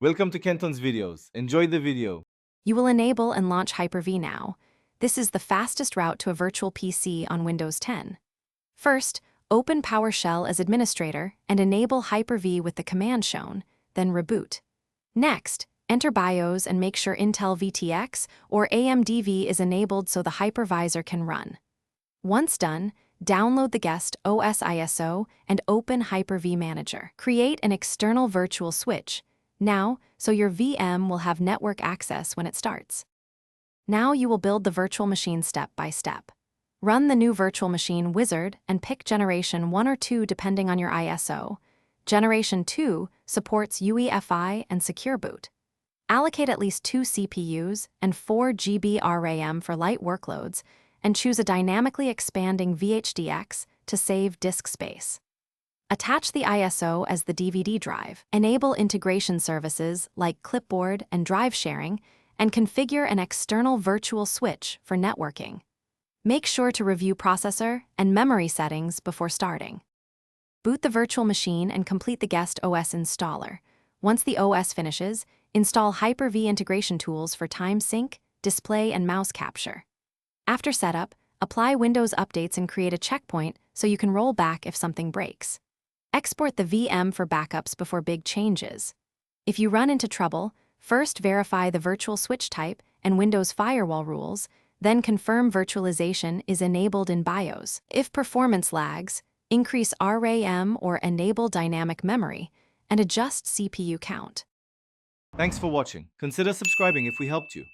Welcome to Kenton's videos. Enjoy the video. You will enable and launch Hyper-V now. This is the fastest route to a virtual PC on Windows 10. First, open PowerShell as administrator and enable Hyper-V with the command shown, then reboot. Next, enter BIOS and make sure Intel VTX or AMD-V is enabled so the hypervisor can run. Once done, download the guest OS ISO and open Hyper-V Manager. Create an external virtual switch now, so your VM will have network access when it starts. Now you will build the virtual machine step by step. Run the new virtual machine wizard and pick generation 1 or 2 depending on your ISO. Generation 2 supports UEFI and Secure Boot. Allocate at least 2 CPUs and 4 GB RAM for light workloads, and choose a dynamically expanding VHDX to save disk space. Attach the ISO as the DVD drive, enable integration services like clipboard and drive sharing, and configure an external virtual switch for networking. Make sure to review processor and memory settings before starting. Boot the virtual machine and complete the guest OS installer. Once the OS finishes, install Hyper-V integration tools for time sync, display, and mouse capture. After setup, apply Windows updates and create a checkpoint so you can roll back if something breaks. Export the VM for backups before big changes. If you run into trouble, first verify the virtual switch type and Windows firewall rules, then confirm virtualization is enabled in BIOS. If performance lags, increase RAM or enable dynamic memory, and adjust CPU count. Thanks for watching. Consider subscribing if we helped you.